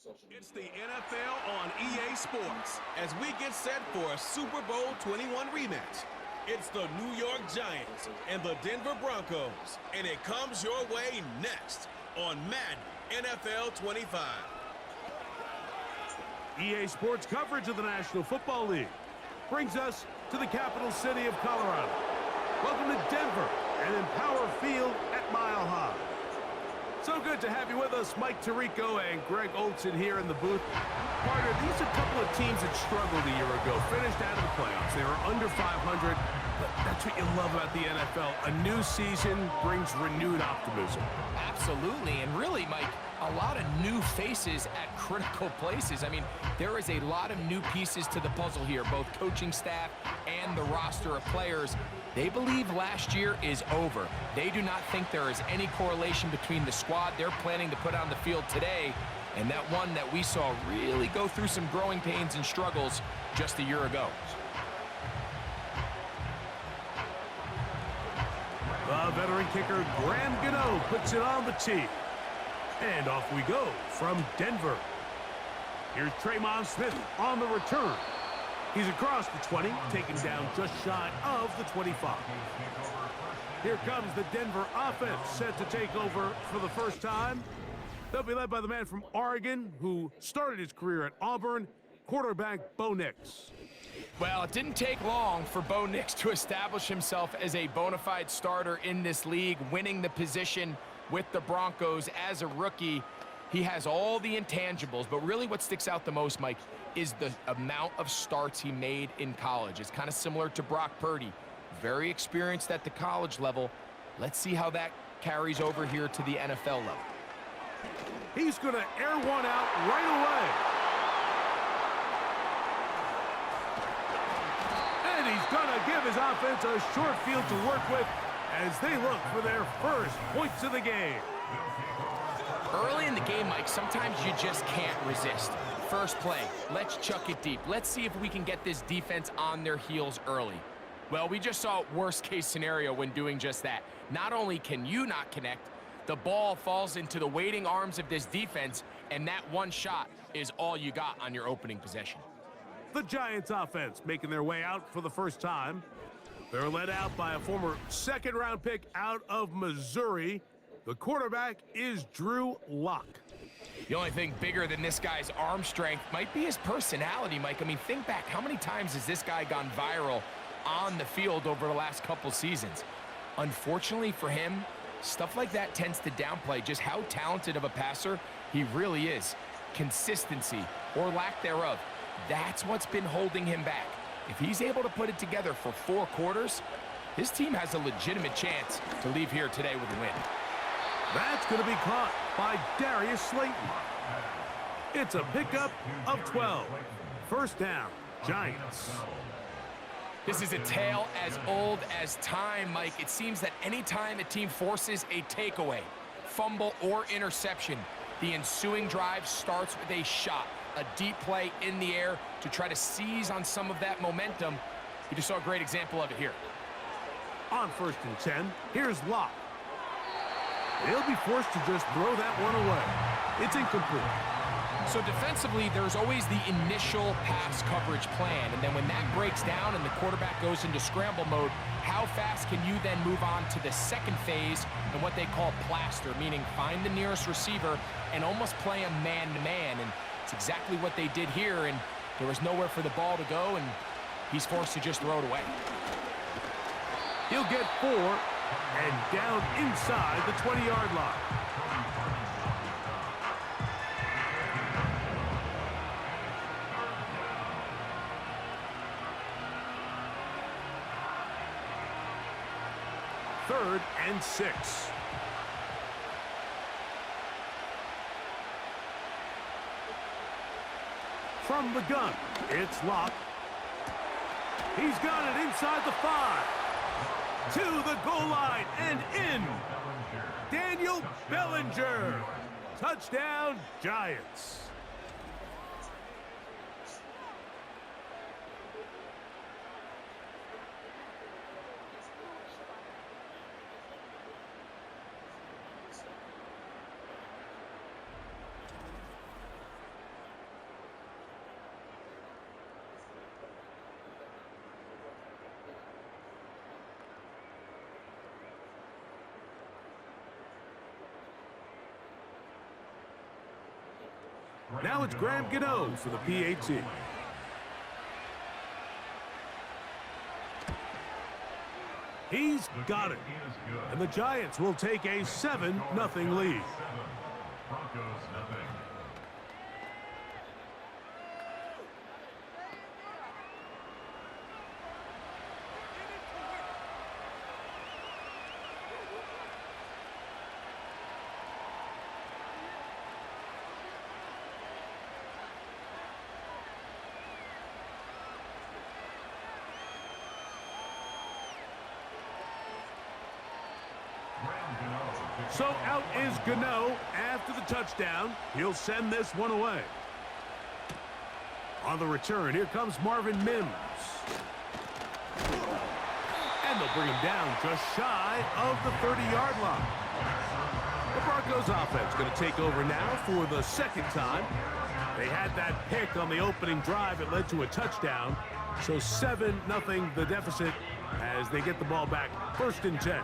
It's the NFL on EA Sports as we get set for a Super Bowl 21 rematch. It's the New York Giants and the Denver Broncos, and it comes your way next on Madden NFL 25. EA Sports coverage of the National Football League brings us to the capital city of Colorado. Welcome to Denver and Empower Field at Mile High. So good to have you with us, Mike Tirico and Greg Olson here in the booth. Partner, these are a couple of teams that struggled a year ago, finished out of the playoffs. They were under 500, but that's what you love about the NFL. A new season brings renewed optimism. Absolutely, and really, Mike, a lot of new faces at critical places. I mean, there is a lot of new pieces to the puzzle here, both coaching staff and the roster of players. They believe last year is over. They do not think there is any correlation between the squad they're planning to put on the field today and that one that we saw really go through some growing pains and struggles just a year ago. The veteran kicker, Graham Gano, puts it on the tee. And off we go from Denver. Here's Tremon Smith on the return. He's across the 20, taken down just shy of the 25. Here comes the Denver offense, set to take over for the first time. They'll be led by the man from Oregon who started his career at Auburn, quarterback Bo Nix. Well, it didn't take long for Bo Nix to establish himself as a bona fide starter in this league, winning the position with the Broncos as a rookie. He has all the intangibles, but really what sticks out the most, Mike, is the amount of starts he made in college. It's kind of similar to Brock Purdy. Very experienced at the college level. Let's see how that carries over here to the NFL level. He's going to air one out right away. And he's going to give his offense a short field to work with as they look for their first points of the game. Early in the game, Mike, sometimes you just can't resist. First play, let's chuck it deep. Let's see if we can get this defense on their heels early. Well, we just saw worst case scenario when doing just that. Not only can you not connect, the ball falls into the waiting arms of this defense, and that one shot is all you got on your opening possession. The Giants offense making their way out for the first time. They're led out by a former second-round pick out of Missouri. The quarterback is Drew Lock. The only thing bigger than this guy's arm strength might be his personality, Mike. I mean, think back, how many times has this guy gone viral on the field over the last couple seasons? Unfortunately for him, stuff like that tends to downplay just how talented of a passer he really is. Consistency, or lack thereof, that's what's been holding him back. If he's able to put it together for 4 quarters, his team has a legitimate chance to leave here today with a win. That's going to be caught by Darius Slayton. It's a pickup of 12. First down, Giants. This is a tale as old as time, Mike. It seems that anytime a team forces a takeaway, fumble, or interception, the ensuing drive starts with a shot, a deep play in the air to try to seize on some of that momentum. You just saw a great example of it here. On 1st and 10, here's Locke. He'll be forced to just throw that one away. It's incomplete. So defensively, there's always the initial pass coverage plan, and then when that breaks down and the quarterback goes into scramble mode, how fast can you then move on to the second phase and what they call plaster, meaning find the nearest receiver and almost play him man-to-man, and it's exactly what they did here, and there was nowhere for the ball to go, and he's forced to just throw it away. He'll get 4 and down inside the 20-yard line. Third and 6. From the gun, it's Locke. He's got it inside the 5. To the goal line and in. Daniel Bellinger. Touchdown, Giants. Now it's Graham Gano for the PAT. He's got it. And the Giants will take a 7-0 lead. So out is Gano after the touchdown. He'll send this one away. On the return, here comes Marvin Mims. And they'll bring him down just shy of the 30-yard line. The Broncos offense going to take over now for the second time. They had that pick on the opening drive. It led to a touchdown. So 7-0 the deficit as they get the ball back. 1st and 10.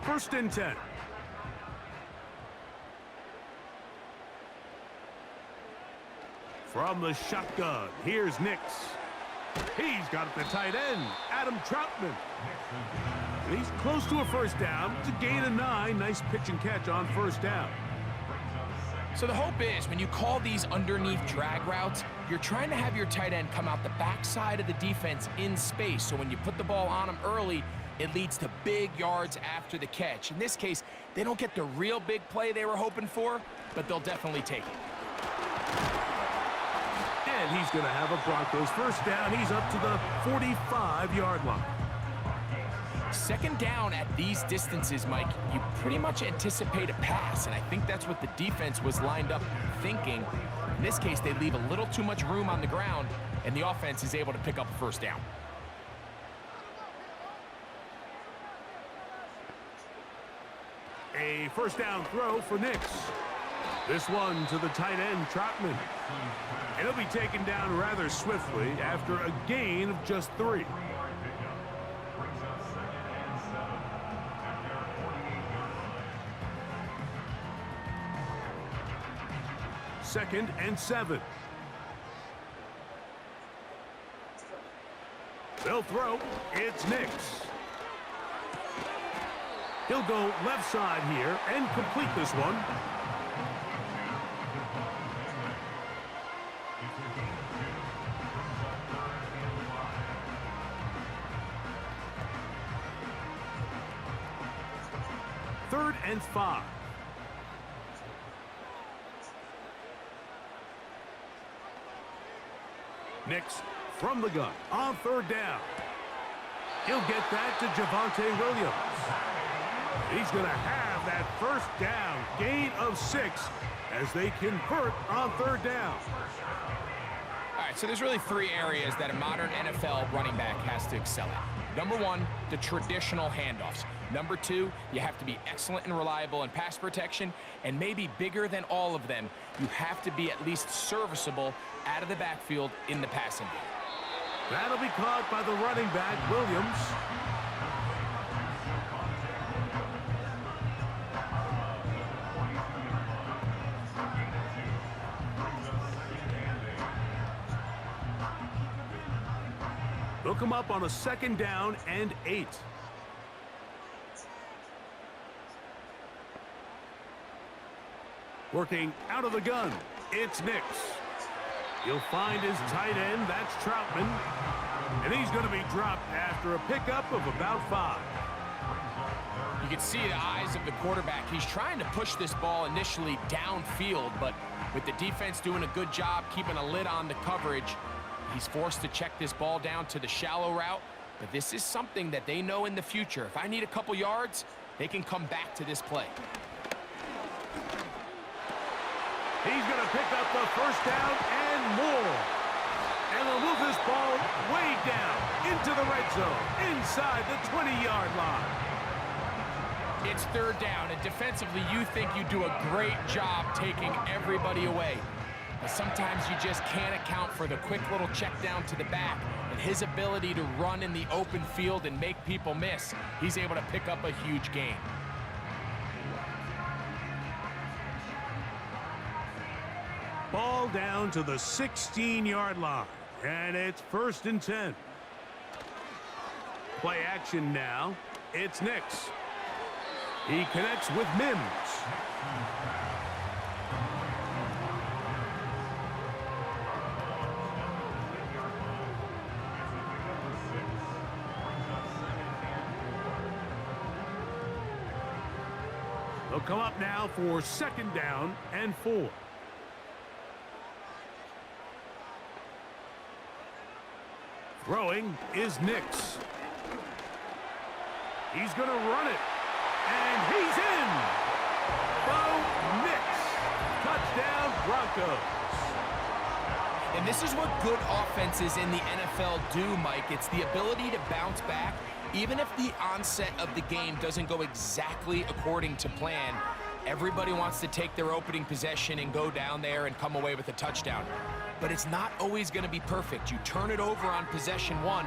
First and 10. From the shotgun, here's Nix. He's got it to tight end, Adam Troutman. And he's close to a first down. It's a gain of 9. Nice pitch and catch on first down. So the hope is when you call these underneath drag routes, you're trying to have your tight end come out the backside of the defense in space. So when you put the ball on him early, it leads to big yards after the catch. In this case, they don't get the real big play they were hoping for, but they'll definitely take it. And he's going to have a Broncos first down. He's up to the 45-yard line. Second down at these distances, Mike, you pretty much anticipate a pass, and I think that's what the defense was lined up thinking. In this case, they leave a little too much room on the ground, and the offense is able to pick up a first down. A first down throw for Nix. This one to the tight end, Troutman. And he'll be taken down rather swiftly after a gain of just 3. Second and 7. They'll throw. It's Nix. He'll go left side here and complete this one. Third and 5. Nix from the gun on third down. He'll get that to Javonte Williams. He's going to have that first down, gain of 6 as they convert on third down. All right, so there's really 3 areas that a modern NFL running back has to excel at. Number 1, the traditional handoffs. Number 2, you have to be excellent and reliable in pass protection, and maybe bigger than all of them, you have to be at least serviceable out of the backfield in the passing game. That'll be caught by the running back, Williams. They'll come up on a second down and 8. Working out of the gun, it's Nix. He'll find his tight end, that's Troutman. And he's going to be dropped after a pickup of about 5. You can see the eyes of the quarterback. He's trying to push this ball initially downfield, but with the defense doing a good job keeping a lid on the coverage, he's forced to check this ball down to the shallow route. But this is something that they know in the future. If I need a couple yards, they can come back to this play. He's going to pick up the first down and more. And they'll move this ball way down into the red zone, inside the 20-yard line. It's third down, and defensively, you think you do a great job taking everybody away. But sometimes you just can't account for the quick little check down to the back and his ability to run in the open field and make people miss. He's able to pick up a huge gain. Ball down to the 16-yard line, and it's 1st and 10. Play action now. It's Nix. He connects with Mims. They'll come up now for 2nd down and 4. Throwing is Nix. He's going to run it. And he's in. Bo Nix. Touchdown, Broncos. And this is what good offenses in the NFL do, Mike. It's the ability to bounce back. Even if the onset of the game doesn't go exactly according to plan, everybody wants to take their opening possession and go down there and come away with a touchdown. But it's not always going to be perfect. You turn it over on possession 1.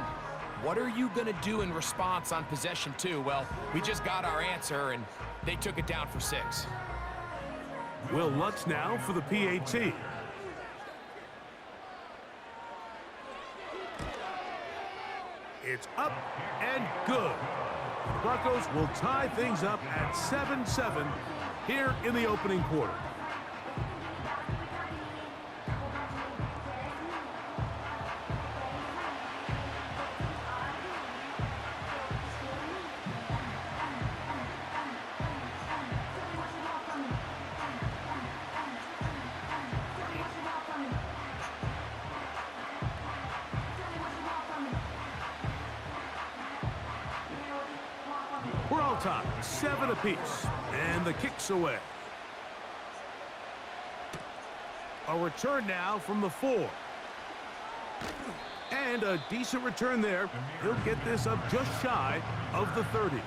What are you going to do in response on possession 2? Well, we just got our answer, and they took it down for 6. Will Lutz now for the PAT. It's up and good. The Broncos will tie things up at 7-7 here in the opening quarter. We're all tied, 7 apiece, and the kick's away. A return now from the 4. And a decent return there. He'll get this up just shy of the 30.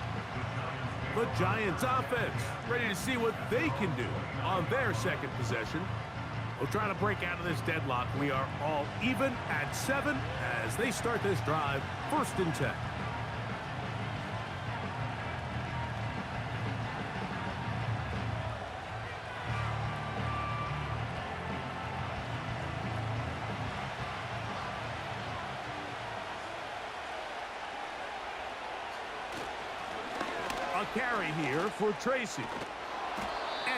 The Giants offense ready to see what they can do on their 2nd possession. We'll try to break out of this deadlock. We are all even at 7 as they start this drive, 1st and 10. A carry here for Tracy.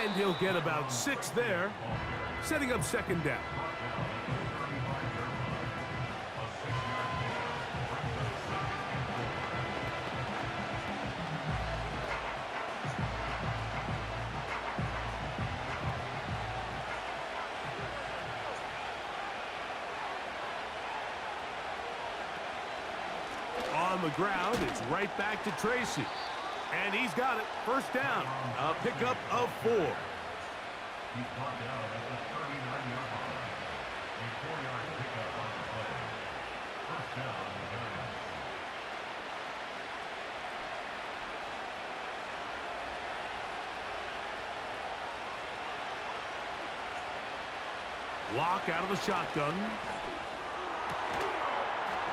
And he'll get about 6 there, setting up 2nd down. On the ground, it's right back to Tracy. And he's got it. 1st down. A pickup of 4. He's brought down at the 39-yard line. A 4-yard pickup on the play. 1st down, Giants. Lock out of the shotgun.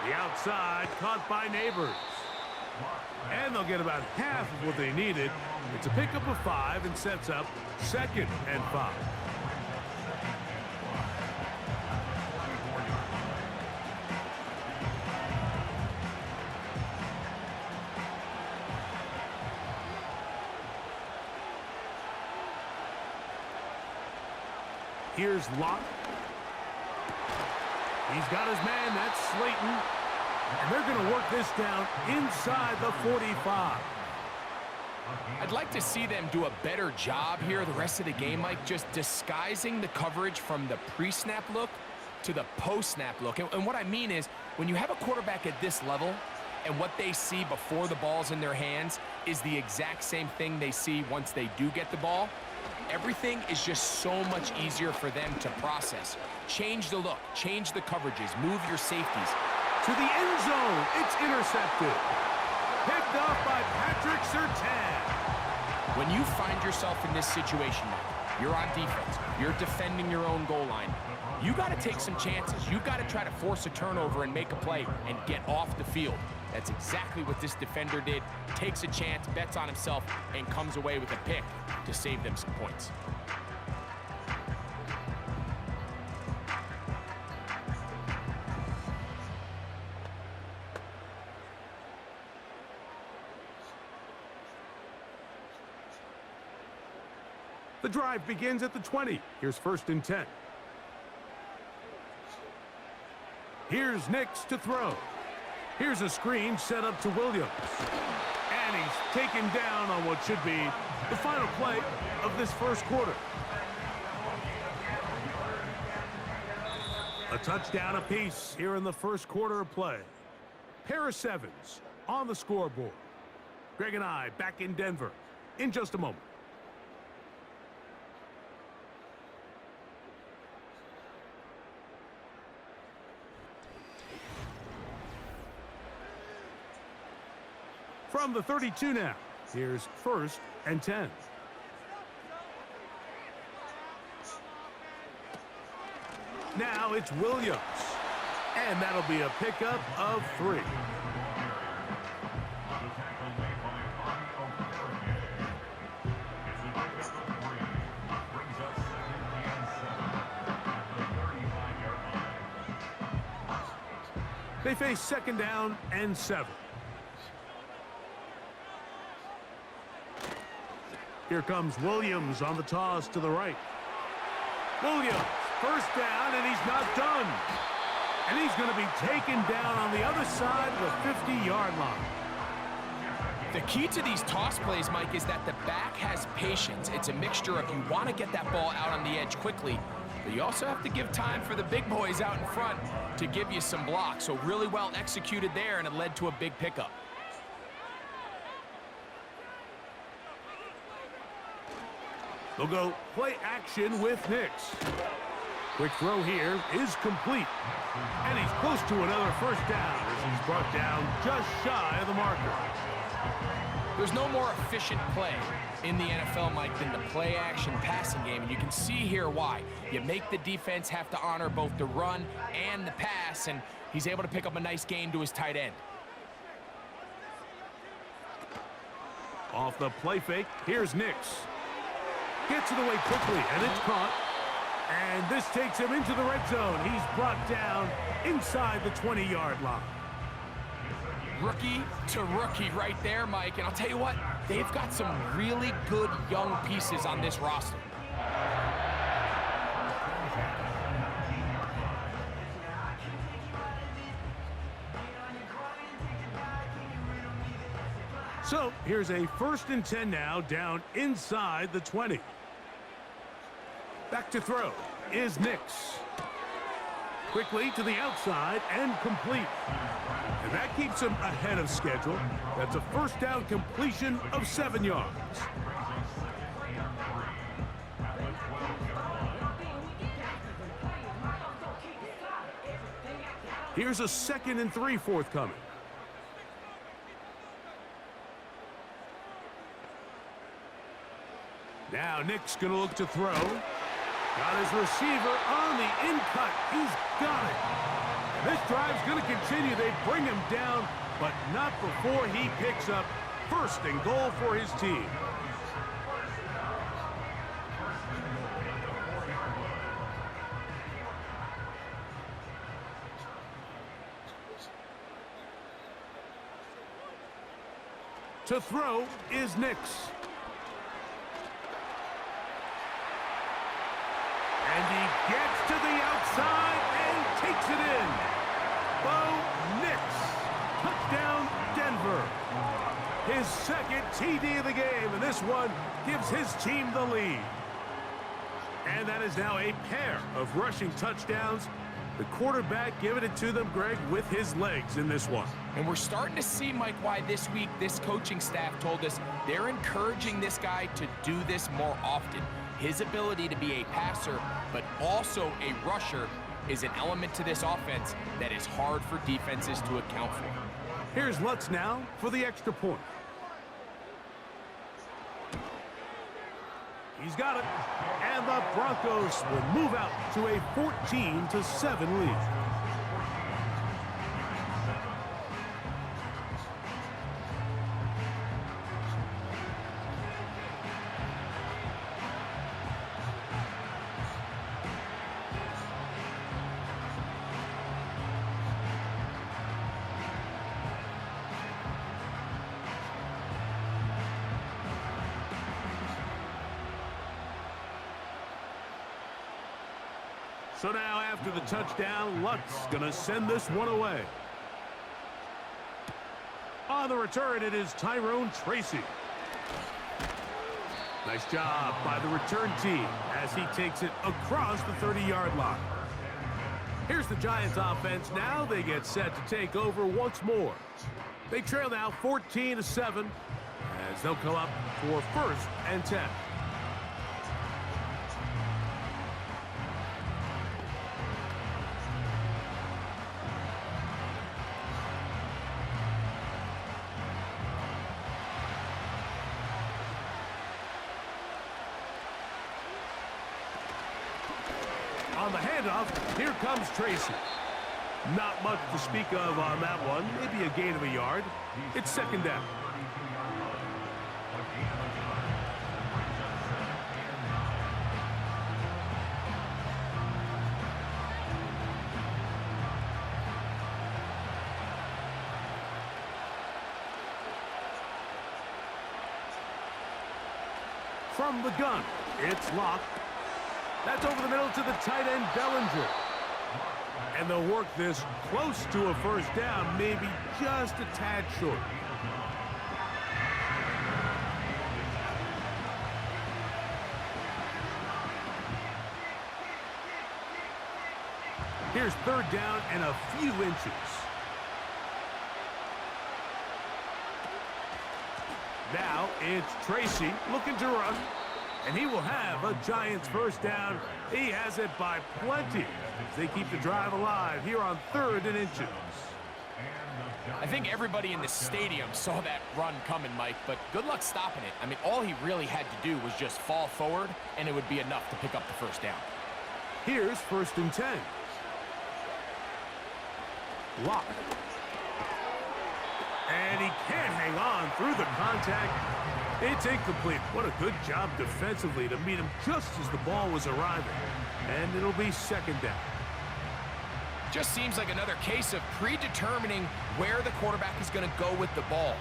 The outside caught by Neighbors. And they'll get about half of what they needed. It's a pickup of 5 and sets up 2nd and 5. Here's Locke. He's got his man. That's Slayton. And they're going to work this down inside the 45. I'd like to see them do a better job here the rest of the game, Mike, just disguising the coverage from the pre-snap look to the post-snap look. And what I mean is, when you have a quarterback at this level and what they see before the ball's in their hands is the exact same thing they see once they do get the ball, everything is just so much easier for them to process. Change the look, change the coverages, move your safeties. To the end zone, it's intercepted. Picked off by Patrick Surtain. When you find yourself in this situation, you're on defense, you're defending your own goal line, you got to take some chances. You've got to try to force a turnover and make a play and get off the field. That's exactly what this defender did. Takes a chance, bets on himself, and comes away with a pick to save them some points. The drive begins at the 20. Here's 1st and 10. Here's Nix to throw. Here's a screen set up to Williams. And he's taken down on what should be the final play of this first quarter. A touchdown apiece here in the first quarter of play. Pair of sevens on the scoreboard. Greg and I back in Denver in just a moment. From the 32 now, here's 1st and 10. Now it's Williams. And that'll be a pickup of 3. They face 2nd down and 7. Here comes Williams on the toss to the right. Williams, 1st down, and he's not done. And he's going to be taken down on the other side of the 50-yard line. The key to these toss plays, Mike, is that the back has patience. It's a mixture of you want to get that ball out on the edge quickly, but you also have to give time for the big boys out in front to give you some blocks. So really well executed there, and it led to a big pickup. They'll go play action with Nix. Quick throw here is complete. And he's close to another 1st down as he's brought down just shy of the marker. There's no more efficient play in the NFL, Mike, than the play-action passing game, and you can see here why. You make the defense have to honor both the run and the pass, and he's able to pick up a nice gain to his tight end. Off the play fake, here's Nix. Gets it away quickly, and it's caught. And this takes him into the red zone. He's brought down inside the 20-yard line. Rookie to rookie right there, Mike. And I'll tell you what, they've got some really good young pieces on this roster. So here's a 1st and 10 now, down inside the 20. Back to throw is Nix. Quickly to the outside and complete. And that keeps him ahead of schedule. That's a 1st down completion of 7 yards. Here's a 2nd and 3 forthcoming. Now Nick's going to look to throw. Got his receiver on the in-cut. He's got it. And this drive's going to continue. They bring him down, but not before he picks up 1st and goal for his team. To throw is Nix. And he gets to the outside and takes it in. Bo Nix. Touchdown, Denver. His 2nd TD of the game, and this one gives his team the lead. And that is now a pair of rushing touchdowns. The quarterback giving it to them, Greg, with his legs in this one. And we're starting to see, Mike, why this week this coaching staff told us they're encouraging this guy to do this more often. His ability to be a passer, but also a rusher, is an element to this offense that is hard for defenses to account for. Here's Lutz now for the extra point. He's got it. And the Broncos will move out to a 14-7 lead. So now after the touchdown, Luck's going to send this one away. On the return, it is Tyrone Tracy. Nice job by the return team as he takes it across the 30-yard line. Here's the Giants offense. Now they get set to take over once more. They trail now 14-7 as they'll come up for 1st and 10. On the handoff, here comes Tracy. Not much to speak of on that one. Maybe a gain of a yard. It's 2nd down. From the gun, it's Locke. That's over the middle to the tight end, Bellinger. And they'll work this close to a 1st down, maybe just a tad short. Here's 3rd down and a few inches. Now it's Tracy looking to run. And he will have a Giants 1st down. He has it by plenty as they keep the drive alive here on 3rd and inches. I think everybody in the stadium saw that run coming, Mike, but good luck stopping it. I mean, all he really had to do was just fall forward, and it would be enough to pick up the 1st down. Here's 1st and 10. Locke. And he can't hang on through the contact. It's incomplete. What a good job defensively to meet him just as the ball was arriving. And it'll be 2nd down. Just seems like another case of predetermining where the quarterback is going to go with the ball.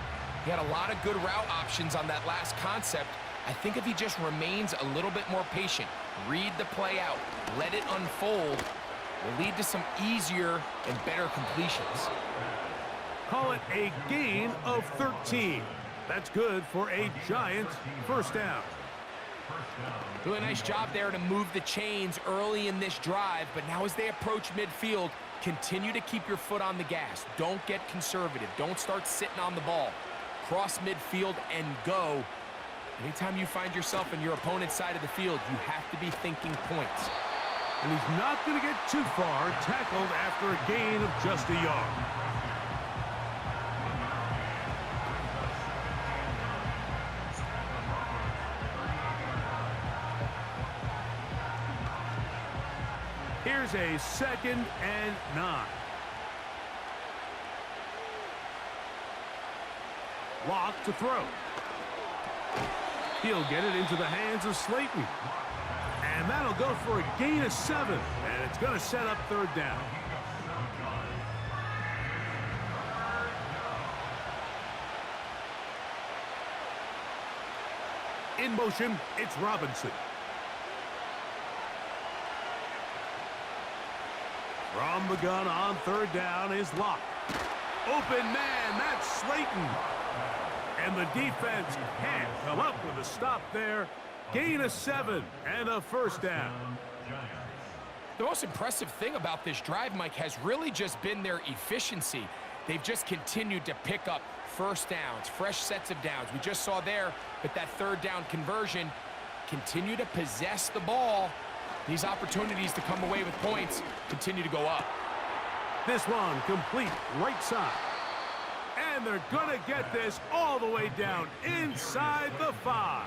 He had a lot of good route options on that last concept. I think if he just remains a little bit more patient, read the play out, let it unfold, will lead to some easier and better completions. Call it a gain of 13. That's good for a Giants 1st down. Really nice job there to move the chains early in this drive, but now as they approach midfield, continue to keep your foot on the gas. Don't get conservative. Don't start sitting on the ball. Cross midfield and go. Anytime you find yourself in your opponent's side of the field, you have to be thinking points. And he's not going to get too far, tackled after a gain of just a yard. Here's a 2nd and 9. Locke to throw. He'll get it into the hands of Slayton. And that'll go for a gain of 7. And it's going to set up 3rd down. In motion, it's Robinson. From the gun on 3rd down is Locke. Open man, that's Slayton. And the defense can't come up with a stop there. Gain of 7 and a 1st down. The most impressive thing about this drive, Mike, has really just been their efficiency. They've just continued to pick up 1st downs, fresh sets of downs. We just saw there with that 3rd down conversion, continue to possess the ball. These opportunities to come away with points continue to go up. This one complete right side. And they're going to get this all the way down inside the 5.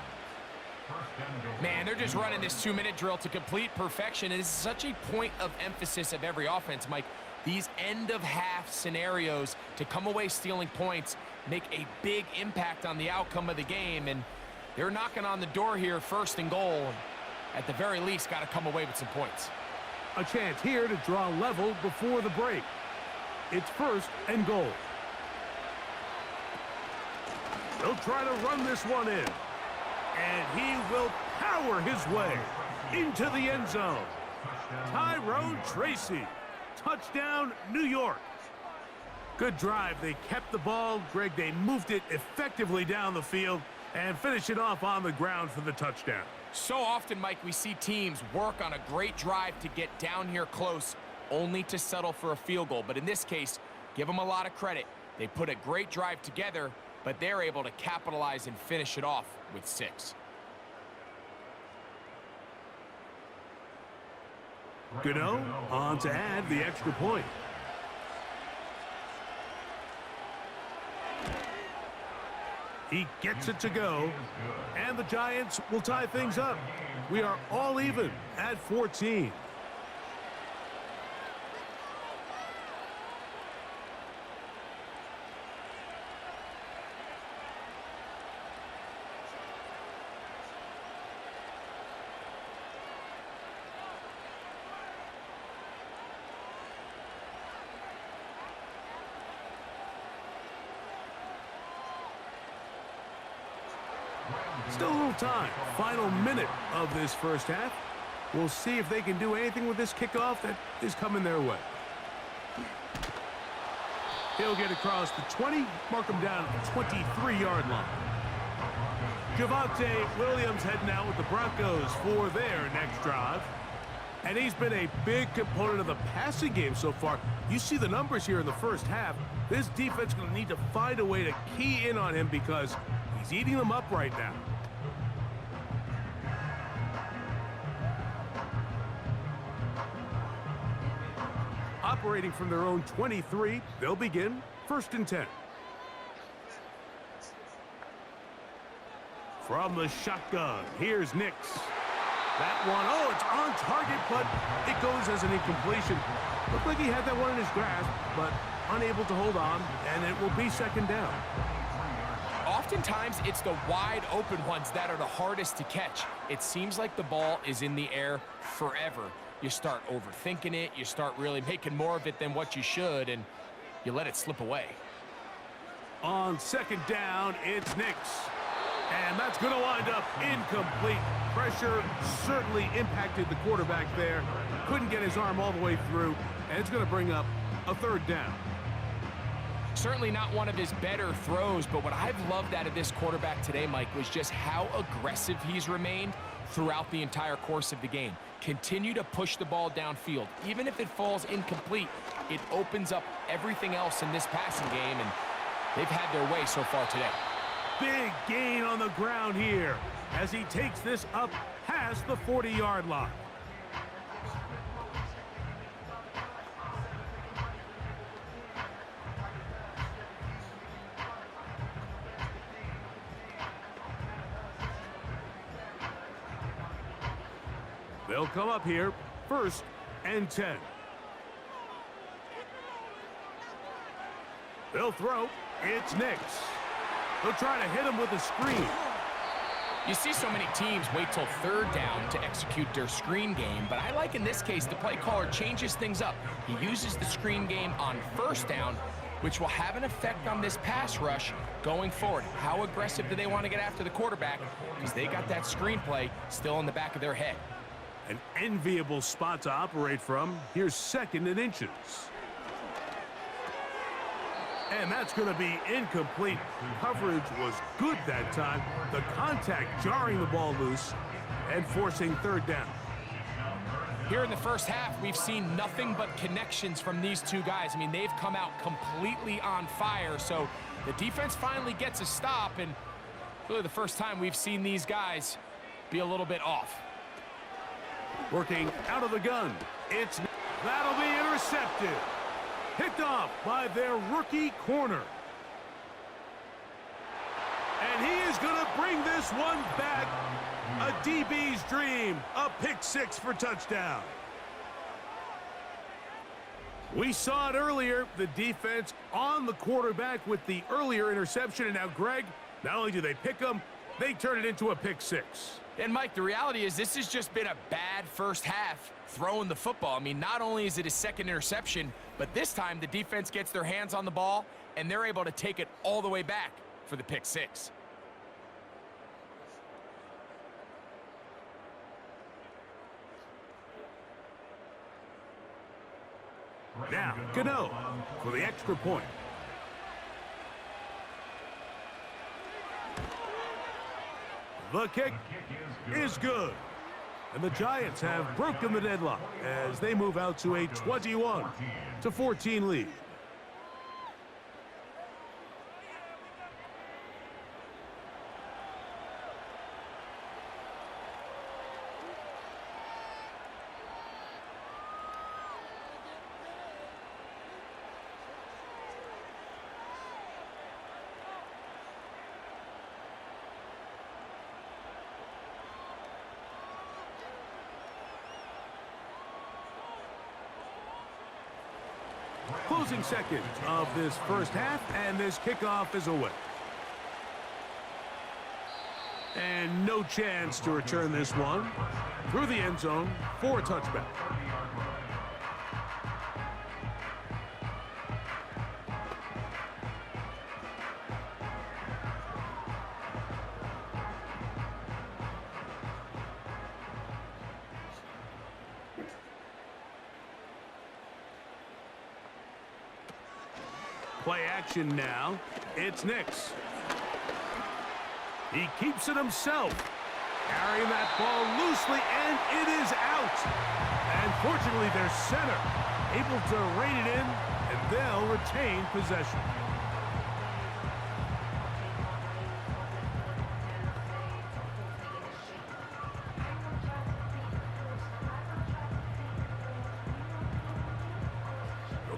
Man, they're just running this 2-minute drill to complete perfection. It is such a point of emphasis of every offense, Mike. These end-of-half scenarios to come away stealing points make a big impact on the outcome of the game. And they're knocking on the door here, 1st and goal. At the very least, got to come away with some points. A chance here to draw level before the break. It's 1st and goal. They'll try to run this one in. And he will power his way into the end zone. Tyrone Tracy. Touchdown, New York. Good drive. They kept the ball. Greg, they moved it effectively down the field and finish it off on the ground for the touchdown. So often, Mike, we see teams work on a great drive to get down here close, only to settle for a field goal. But in this case, give them a lot of credit. They put a great drive together, but they're able to capitalize and finish it off with 6. Gano on to add the extra point. He gets it to go, and the Giants will tie things up. We are all even at 14. Still a little time. Final minute of this first half. We'll see if they can do anything with this kickoff that is coming their way. He'll get across the 20, mark him down at the 23-yard line. Javonte Williams heading out with the Broncos for their next drive. And he's been a big component of the passing game so far. You see the numbers here in the first half. This defense is going to need to find a way to key in on him because he's eating them up right now. Operating from their own 23, they'll begin 1st and 10. From the shotgun, here's Nix. That one, oh, it's on target, but it goes as an incompletion. Looked like he had that one in his grasp, but unable to hold on, and it will be 2nd down. Oftentimes, it's the wide open ones that are the hardest to catch. It seems like the ball is in the air forever. You start overthinking it, you start really making more of it than what you should, and you let it slip away. On 2nd down, it's Nix. And that's going to wind up incomplete. Pressure certainly impacted the quarterback there. Couldn't get his arm all the way through, and it's going to bring up a 3rd down. Certainly not one of his better throws, but what I've loved out of this quarterback today, Mike, was just how aggressive he's remained throughout the entire course of the game. Continue to push the ball downfield. Even if it falls incomplete, it opens up everything else in this passing game, and they've had their way so far today. Big gain on the ground here as he takes this up past the 40-yard line. They'll come up here, 1st and 10. They'll throw. It's Nix. They'll try to hit him with a screen. You see so many teams wait till 3rd down to execute their screen game, but I like in this case the play caller changes things up. He uses the screen game on 1st down, which will have an effect on this pass rush going forward. How aggressive do they want to get after the quarterback? Because they got that screen play still in the back of their head. An enviable spot to operate from. Here's 2nd and inches. And that's going to be incomplete. Coverage was good that time. The contact jarring the ball loose and forcing 3rd down. Here in the first half, we've seen nothing but connections from these two guys. I mean, they've come out completely on fire. So the defense finally gets a stop, and really the first time we've seen these guys be a little bit off. Working out of the gun. That'll be intercepted. Picked off by their rookie corner. And he is going to bring this one back. A DB's dream. A pick 6 for touchdown. We saw it earlier. The defense on the quarterback with the earlier interception. And now, Greg, not only do they pick him, they turn it into a pick 6. And, Mike, the reality is this has just been a bad first half throwing the football. I mean, not only is it his 2nd interception, but this time the defense gets their hands on the ball, and they're able to take it all the way back for the pick 6. Now, Gano for the extra point. The kick is good. And the Giants have broken the deadlock as they move out to a 21-14 lead. Closing seconds of this first half, and this kickoff is away. And no chance to return this one through the end zone for a touchback. Play action now. It's Nix. He keeps it himself. Carrying that ball loosely, and it is out. And fortunately, their center able to rein it in, and they'll retain possession.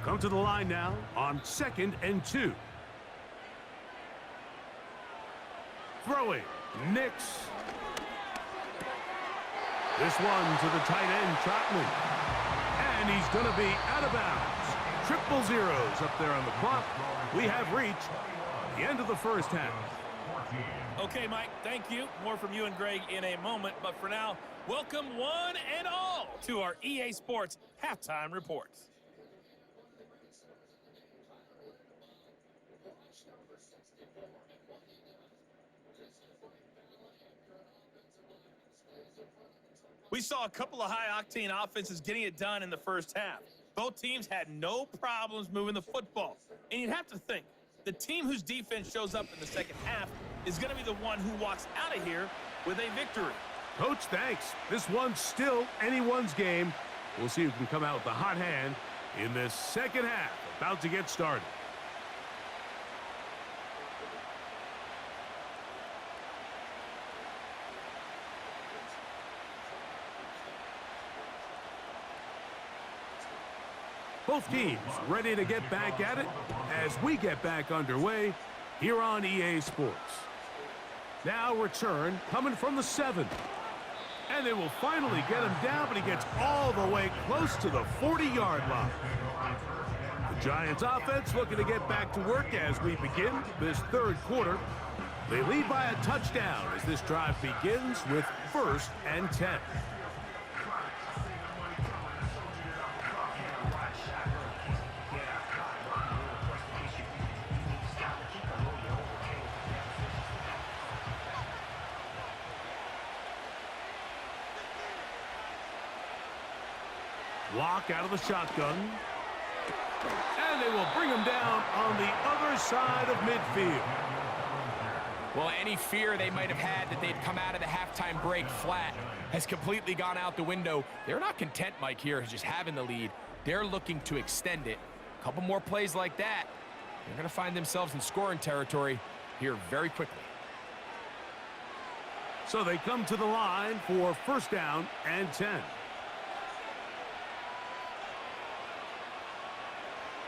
Come to the line now on 2nd and 2. Throwing, Nix. This one to the tight end, Trotman. And he's going to be out of bounds. Triple zeros up there on the clock. We have reached the end of the first half. Okay, Mike, thank you. More from you and Greg in a moment. But for now, welcome one and all to our EA Sports Halftime Reports. We saw a couple of high-octane offenses getting it done in the first half. Both teams had no problems moving the football. And you'd have to think, the team whose defense shows up in the second half is going to be the one who walks out of here with a victory. Coach, thanks. This one's still anyone's game. We'll see who can come out with the hot hand in this second half. About to get started. Both teams ready to get back at it as we get back underway here on EA Sports. Now return coming from the 7. And they will finally get him down, but he gets all the way close to the 40-yard line. The Giants offense looking to get back to work as we begin this third quarter. They lead by a touchdown as this drive begins with 1st and 10. Lock out of the shotgun. And they will bring him down on the other side of midfield. Well, any fear they might have had that they'd come out of the halftime break flat has completely gone out the window. They're not content, Mike, here, just having the lead. They're looking to extend it. A couple more plays like that, they're going to find themselves in scoring territory here very quickly. So they come to the line for 1st down and 10.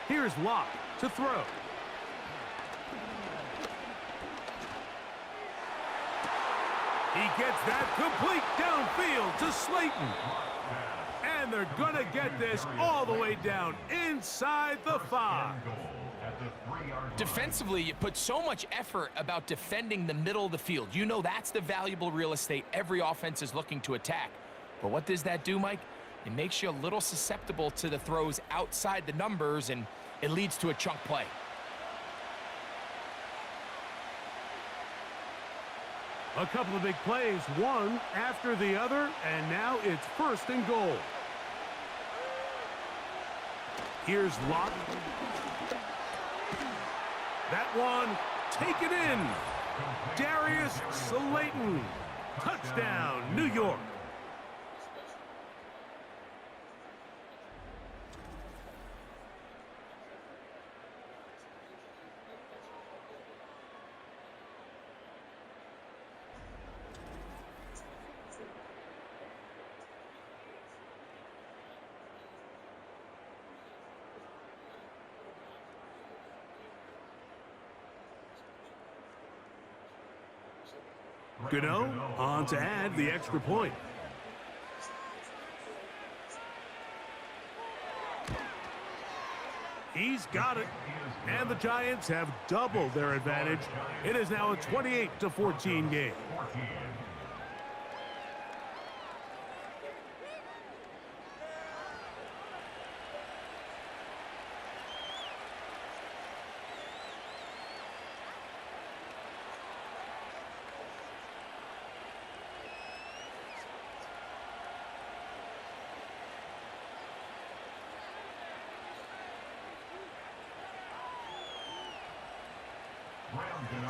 Here's Locke to throw. He gets that complete downfield to Slayton. And they're going to get this all the way down inside the 5. Defensively, you put so much effort about defending the middle of the field. You know that's the valuable real estate every offense is looking to attack. But what does that do, Mike? It makes you a little susceptible to the throws outside the numbers, and it leads to a chunk play. A couple of big plays, one after the other, and now it's 1st and goal. Here's Locke. That one taken in. Darius Slayton. Touchdown, New York. Gano on to add the extra point. He's got it. And the Giants have doubled their advantage. It is now a 28-14 game.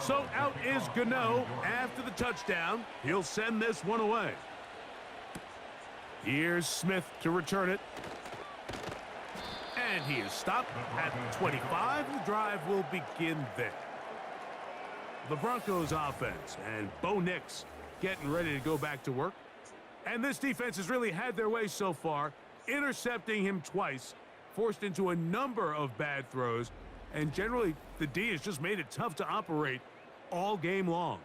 So out is Gano after the touchdown. He'll send this one away. Here's Smith to return it. And he is stopped at 25. The drive will begin there. The Broncos offense and Bo Nix getting ready to go back to work. And this defense has really had their way so far, intercepting him twice, forced into a number of bad throws, and generally the D has just made it tough to operate all game long.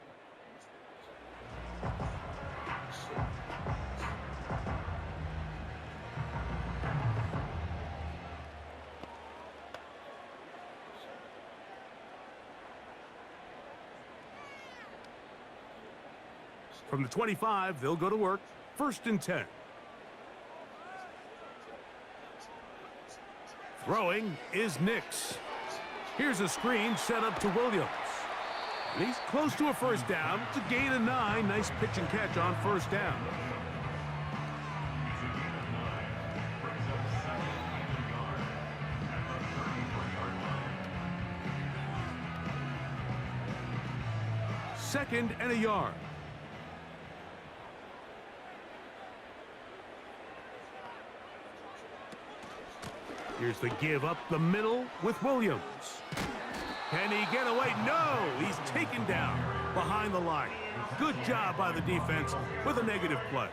From the 25, they'll go to work. 1st and 10. Throwing is Nix. Here's a screen set up to Williams. And he's close to a first down. It's a gain of 9. Nice pitch and catch on first down. Second and a yard. Here's the give up the middle with Williams. Can he get away? No! He's taken down behind the line. Good job by the defense with a negative play.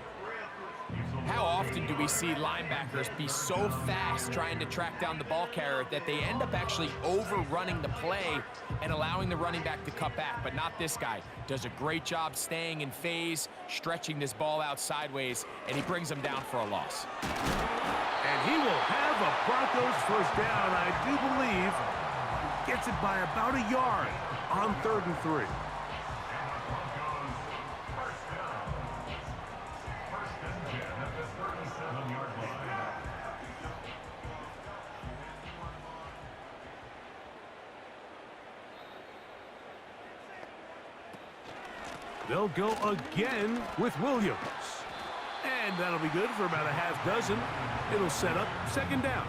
How often do we see linebackers be so fast trying to track down the ball carrier that they end up actually overrunning the play and allowing the running back to cut back? But not this guy. Does a great job staying in phase, stretching this ball out sideways, and he brings them down for a loss. And he will have a Broncos first down, I do believe. Gets it by about a yard on 3rd and 3. They'll go again with Williams. And that'll be good for about a half dozen. It'll set up 2nd down.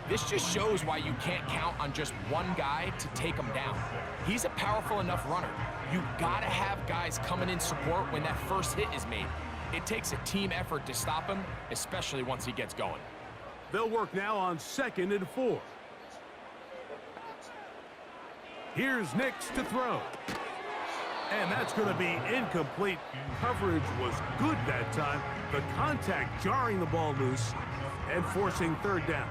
This just shows why you can't count on just one guy to take him down. He's a powerful enough runner. You gotta have guys coming in support when that first hit is made. It takes a team effort to stop him, especially once he gets going. They'll work now on 2nd and 4. Here's Nix to throw. And that's going to be incomplete. Coverage was good that time. The contact jarring the ball loose and forcing 3rd down.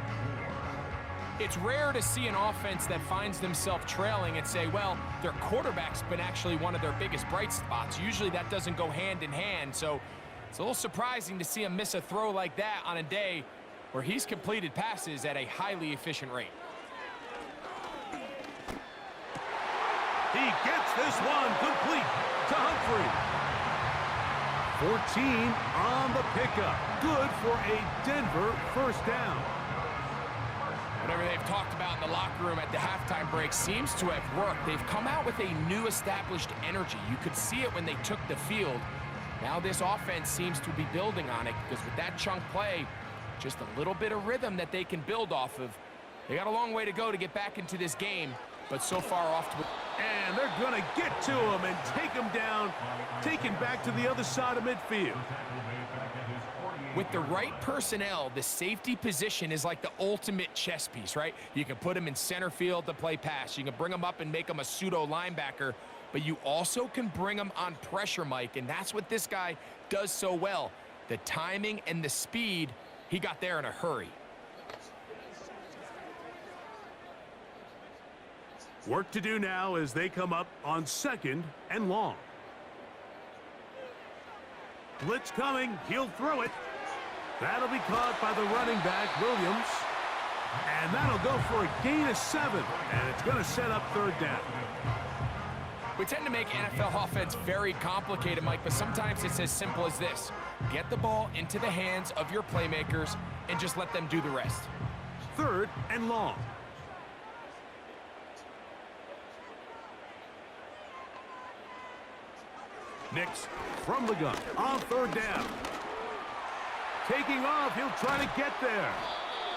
It's rare to see an offense that finds themselves trailing and say, well, their quarterback's been actually one of their biggest bright spots. Usually that doesn't go hand in hand, so it's a little surprising to see him miss a throw like that on a day where he's completed passes at a highly efficient rate. He gets this one complete to Humphrey. 14 on the pickup. Good for a Denver first down. Whatever they've talked about in the locker room at the halftime break seems to have worked. They've come out with a new established energy. You could see it when they took the field. Now this offense seems to be building on it because with that chunk play, Just a little bit of rhythm that they can build off of. They got a long way to go to get back into this game, but so far off to... And they're going to get to him and take him down, taken back to the other side of midfield. With the right personnel, the safety position is like the ultimate chess piece, right? You can put him in center field to play pass. You can bring him up and make him a pseudo linebacker, but you also can bring him on pressure, Mike, and that's what this guy does so well. The timing and the speed, he got there in a hurry. Work to do now as they come up on 2nd and long. Blitz coming. He'll throw it. That'll be caught by the running back, Williams. And that'll go for a gain of 7. And it's going to set up 3rd down. We tend to make NFL offense very complicated, Mike, but sometimes it's as simple as this. Get the ball into the hands of your playmakers and just let them do the rest. 3rd and long. Nix from the gun on 3rd down. Taking off, he'll try to get there.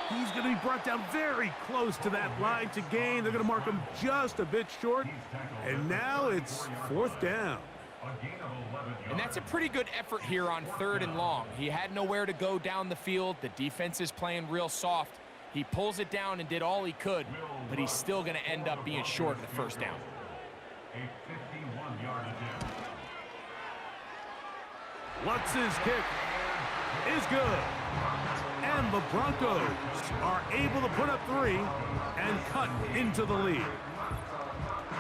He's going to be brought down very close to that line to gain. They're going to mark him just a bit short. And now it's 4th down. And that's a pretty good effort here on 3rd and long. He had nowhere to go down the field. The defense is playing real soft. He pulls it down and did all he could, but he's still going to end up being short in the 1st down. A 51-yard attempt. Lutz's kick is good. And the Broncos are able to put up 3 and cut into the lead.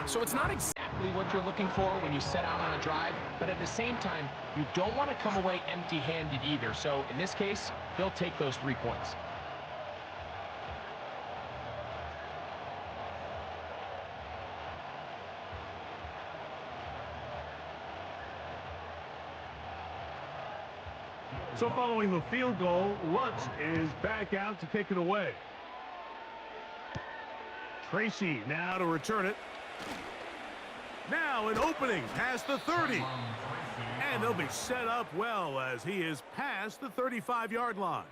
So it's not exactly what you're looking for when you set out on a drive, but at the same time, you don't want to come away empty-handed either. So in this case, they'll take those 3 points. So following the field goal, Lutz is back out to kick it away. Tracy now to return it. Now an opening past the 30. And they'll be set up well as he is past the 35-yard line.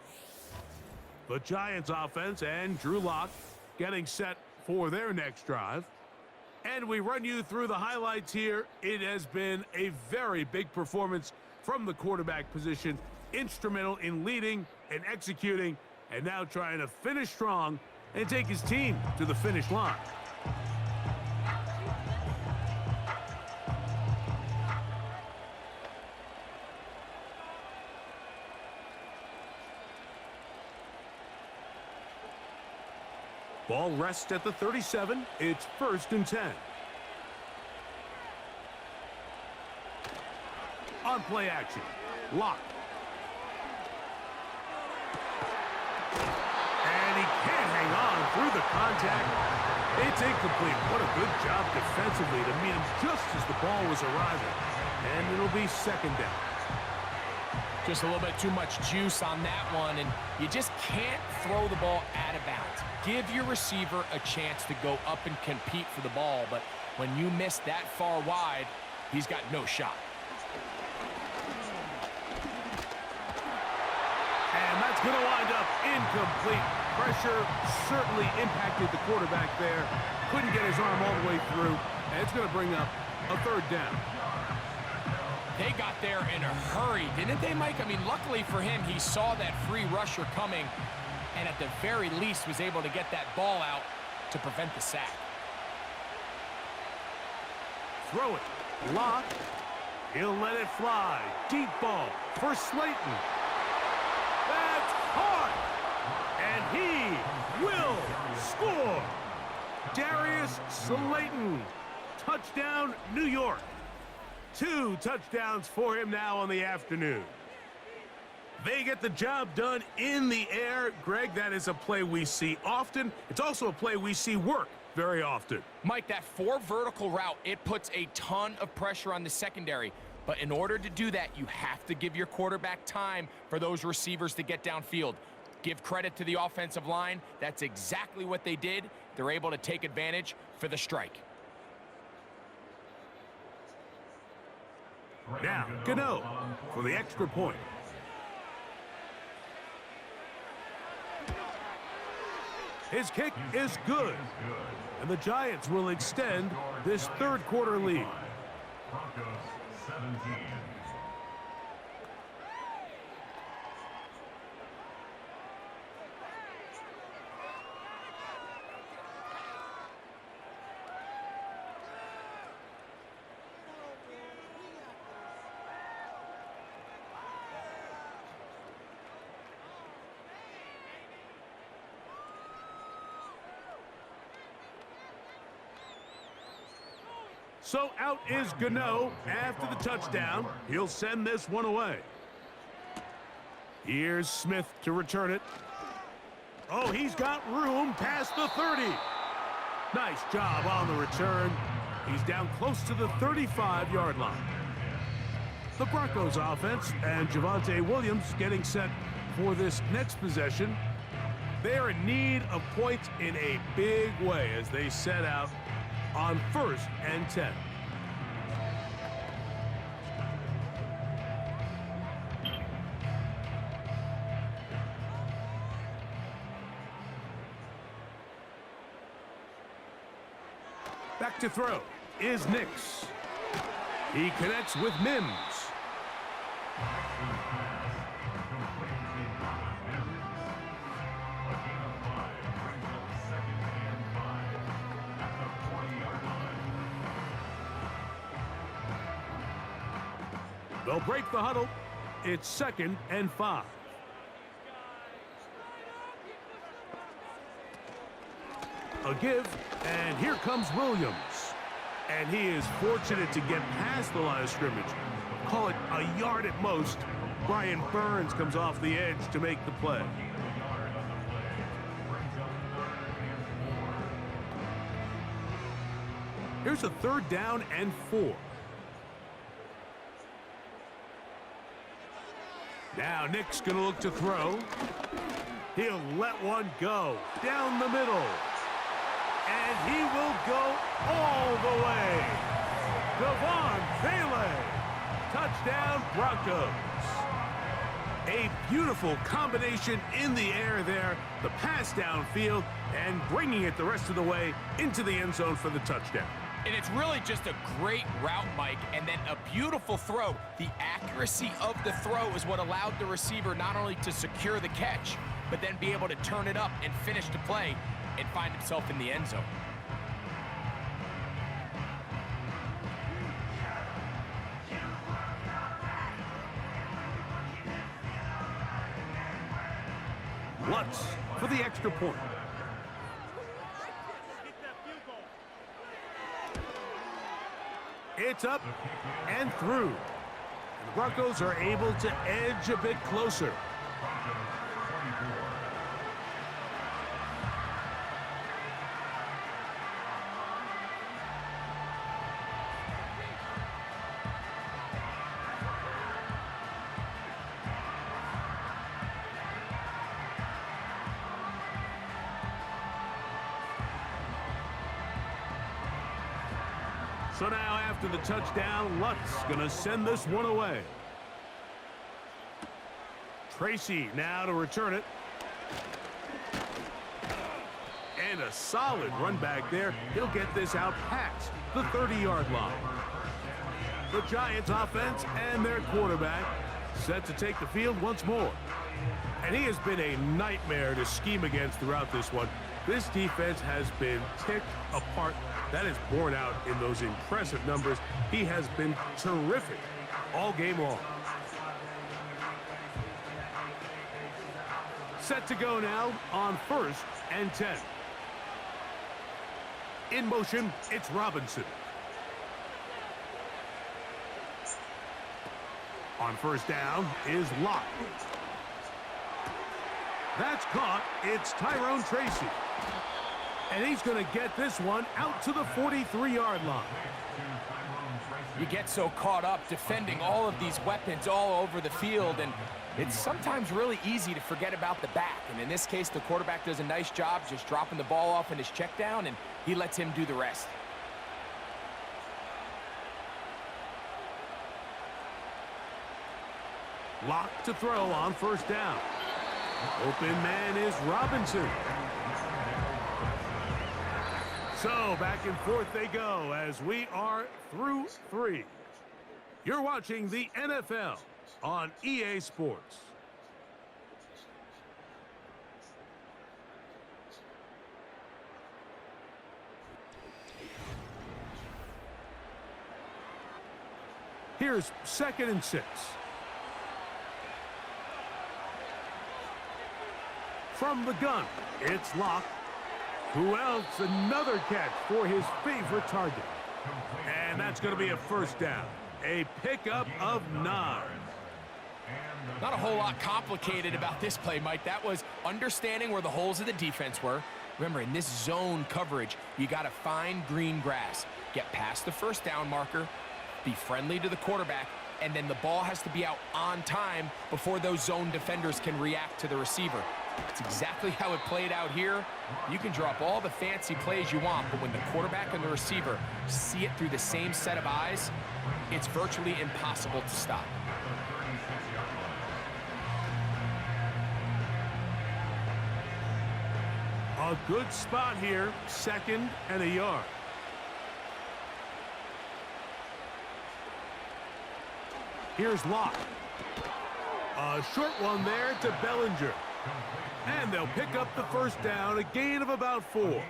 The Giants offense and Drew Lock getting set for their next drive. And we run you through the highlights here. It has been a very big performance from the quarterback position. Instrumental in leading and executing, and now trying to finish strong and take his team to the finish line. Ball rests at the 37. It's 1st and 10. On play action, Lock. And he can't hang on through the contact. It's incomplete. What a good job defensively to meet him just as the ball was arriving. And it'll be 2nd down. Just a little bit too much juice on that one, and you just can't throw the ball out of bounds. Give your receiver a chance to go up and compete for the ball, but when you miss that far wide, he's got no shot. And that's going to wind up incomplete. Pressure certainly impacted the quarterback there. Couldn't get his arm all the way through, and it's going to bring up a 3rd down. They got there in a hurry, didn't they, Mike? I mean, luckily for him, he saw that free rusher coming, and at the very least was able to get that ball out to prevent the sack. Throw it. Lock. He'll let it fly. Deep ball for Slayton. That's caught. And he will score. Darius Slayton. Touchdown, New York. 2 touchdowns for him now on the afternoon. They get the job done in the air. Greg, that is a play we see often. It's also a play we see work very often. Mike, that 4 vertical route, it puts a ton of pressure on the secondary. But in order to do that, you have to give your quarterback time for those receivers to get downfield. Give credit to the offensive line. That's exactly what they did. They're able to take advantage for the strike. Now, Gano for the extra point. His kick is good. And the Giants will extend this third quarter lead. Broncos 17. So out is Gano after the touchdown. He'll send this one away. Here's Smith to return it. Oh, he's got room past the 30. Nice job on the return. He's down close to the 35-yard line. The Broncos offense and Javonte Williams getting set for this next possession. They're in need of points in a big way as they set out on 1st and 10. Back to throw is Nix. He connects with Mims. They'll break the huddle. It's 2nd and 5. A give, and here comes Williams. And he is fortunate to get past the line of scrimmage. Call it a yard at most. Brian Burns comes off the edge to make the play. Here's a 3rd down and 4. Now Nick's going to look to throw. He'll let one go down the middle. And he will go all the way. Devon Thaley. Touchdown Broncos. A beautiful combination in the air there. The pass downfield and bringing it the rest of the way into the end zone for the touchdown. And it's really just a great route, Mike, and then a beautiful throw. The accuracy of the throw is what allowed the receiver not only to secure the catch, but then be able to turn it up and finish the play and find himself in the end zone. Lutz for the extra point. It's up and through. And the Broncos are able to edge a bit closer. So now after the touchdown, Lutz going to send this one away. Tracy now to return it. And a solid run back there. He'll get this out past the 30-yard line. The Giants offense and their quarterback set to take the field once more. And he has been a nightmare to scheme against throughout this one. This defense has been ticked apart. That is borne out in those impressive numbers. He has been terrific all game long. Set to go now on 1st and 10. In motion, it's Robinson. On 1st down is Locke. That's caught. It's Tyrone Tracy. And he's going to get this one out to the 43-yard line. You get so caught up defending all of these weapons all over the field, and it's sometimes really easy to forget about the back. And in this case, the quarterback does a nice job just dropping the ball off in his check down, and he lets him do the rest. Locke to throw on 1st down. Open man is Robinson. So back and forth they go as we are through 3. You're watching the NFL on EA Sports. Here's 2nd and 6. From the gun, it's Locke. Who else? Another catch for his favorite target. And that's going to be a first down. A pickup of 9. Not a whole lot complicated about this play, Mike. That was understanding where the holes of the defense were. Remember, in this zone coverage, you got to find green grass. Get past the first down marker, be friendly to the quarterback, and then the ball has to be out on time before those zone defenders can react to the receiver. That's exactly how it played out here. You can drop all the fancy plays you want, but when the quarterback and the receiver see it through the same set of eyes, it's virtually impossible to stop. A good spot here, 2nd and a yard. Here's Locke. A short one there to Bellinger. And they'll pick up the first down, a gain of about 4.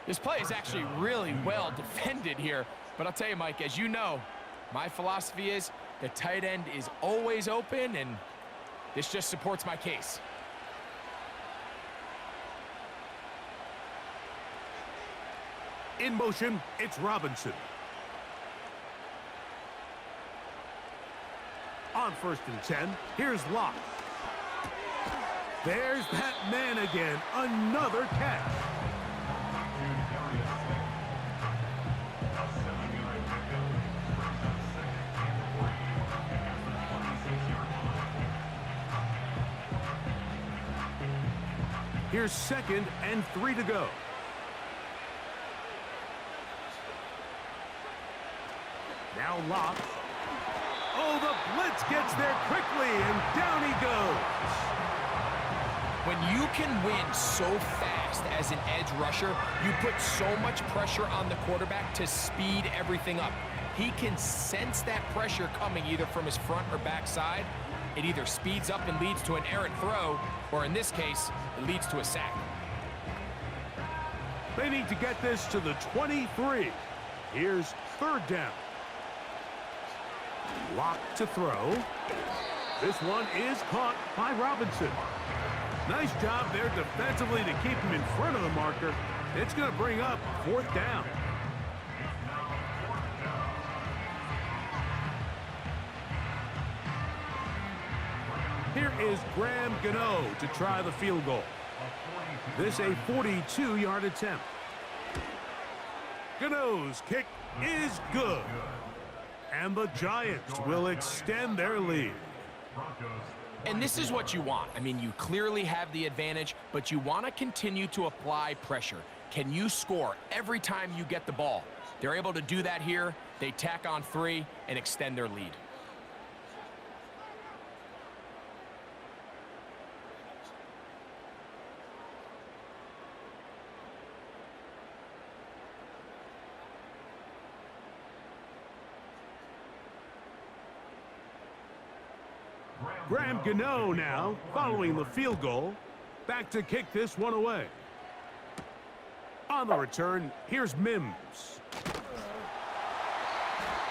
This play is actually really well defended here. But I'll tell you, Mike, as you know, my philosophy is the tight end is always open, and this just supports my case. In motion, it's Robinson. On 1st and 10, here's Locke. There's that man again, another catch. Here's 2nd and 3 to go. Now Locke. Oh, the blitz gets there quickly, and down he goes. When you can win so fast as an edge rusher, you put so much pressure on the quarterback to speed everything up. He can sense that pressure coming either from his front or back side. It either speeds up and leads to an errant throw, or in this case, it leads to a sack. They need to get this to the 23. Here's 3rd down. Locke to throw. This one is caught by Robinson. Nice job there defensively to keep him in front of the marker. It's going to bring up 4th down. Here is Graham Gano to try the field goal. This a 42-yard attempt. Gano's kick is good. And the Giants will extend their lead. And this is what you want. I mean, you clearly have the advantage, but you want to continue to apply pressure. Can you score every time you get the ball? They're able to do that here. They tack on 3 and extend their lead. Graham Gano now, following the field goal, back to kick this one away. On the return, here's Mims.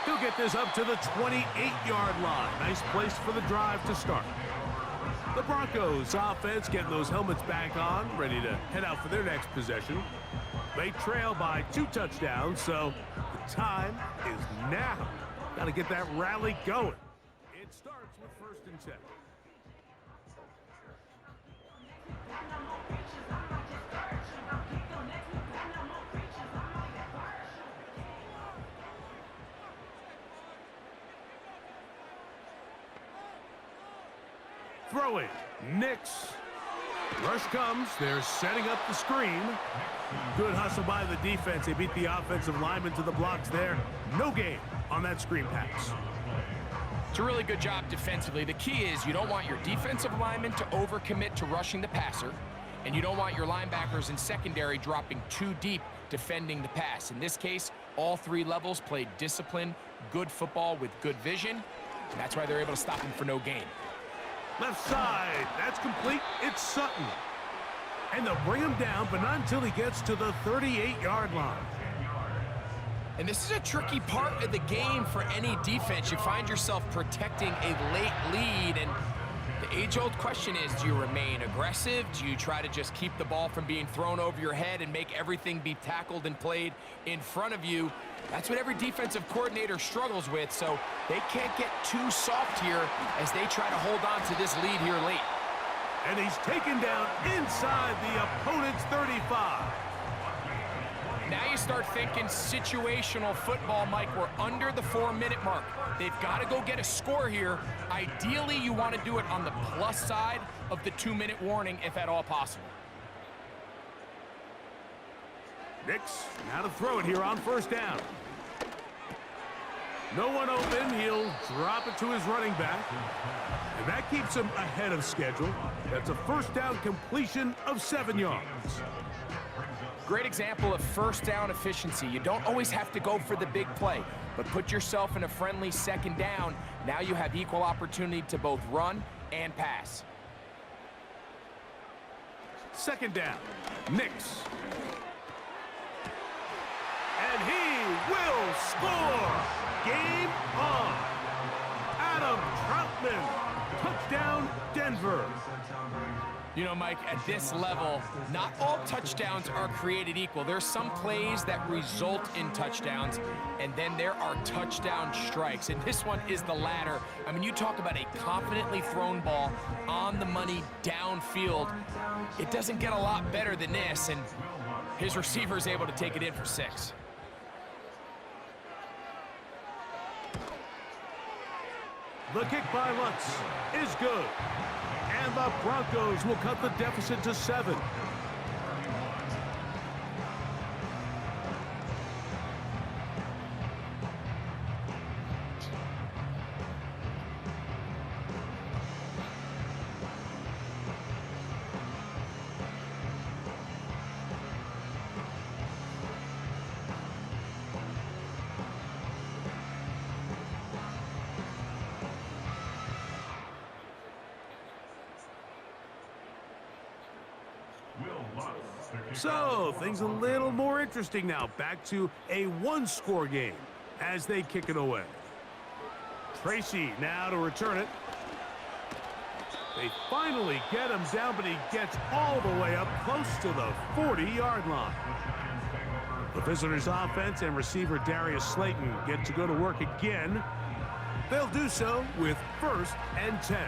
He'll get this up to the 28-yard line. Nice place for the drive to start. The Broncos offense getting those helmets back on, ready to head out for their next possession. They trail by 2 touchdowns, so the time is now. Got to get that rally going. It starts with 1st and 10. Throwing, Nix. Rush comes, they're setting up the screen. Good hustle by the defense. They beat the offensive lineman to the blocks there. No gain on that screen pass. It's a really good job defensively. The key is you don't want your defensive lineman to overcommit to rushing the passer, And you don't want your linebackers and secondary dropping too deep defending the pass. In this case, all three levels played disciplined, good football with good vision. And that's why they're able to stop him for no gain. Left side, that's complete. It's Sutton. And they'll bring him down, but not until he gets to the 38-yard line. And this is a tricky part of the game for any defense. You find yourself protecting a late lead, and the age-old question is, do you remain aggressive? Do you try to just keep the ball from being thrown over your head and make everything be tackled and played in front of you? That's what every defensive coordinator struggles with, so they can't get too soft here as they try to hold on to this lead here late. And he's taken down inside the opponent's 35. Now you start thinking situational football, Mike. We're under the 4-minute mark. They've got to go get a score here. Ideally, you want to do it on the plus side of the 2-minute warning, if at all possible. Nix, now to throw it here on first down. No one open. He'll drop it to his running back. And that keeps him ahead of schedule. That's a first down completion of 7 yards. Great example of first down efficiency. You don't always have to go for the big play, but put yourself in a friendly second down. Now you have equal opportunity to both run and pass. Second down, Nix. And he will score! Game on! Adam Troutman, touchdown Denver. You know, Mike, at this level, not all touchdowns are created equal. There's some plays that result in touchdowns, and then there are touchdown strikes, and this one is the latter. I mean, you talk about a confidently thrown ball on the money downfield. It doesn't get a lot better than this, and his receiver is able to take it in for 6. The kick by Lutz is good. And the Broncos will cut the deficit to 7. So, things a little more interesting now. Back to a one-score game as they kick it away. Tracy now to return it. They finally get him down, but he gets all the way up close to the 40-yard line. The visitors' offense and receiver Darius Slayton get to go to work again. They'll do so with 1st and 10.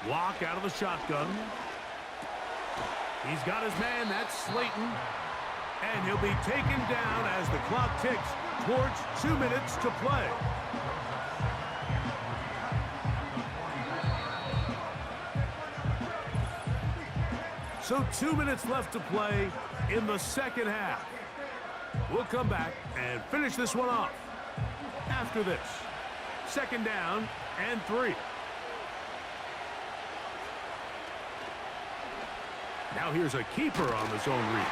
Walk out of the shotgun. He's got his man, that's Slayton. And he'll be taken down as the clock ticks towards 2 minutes to play. So 2 minutes left to play in the second half. We'll come back and finish this one off after this. Second down and 3. Now here's a keeper on the zone read.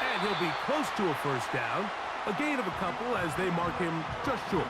And he'll be close to a first down. A gain of a couple as they mark him just short.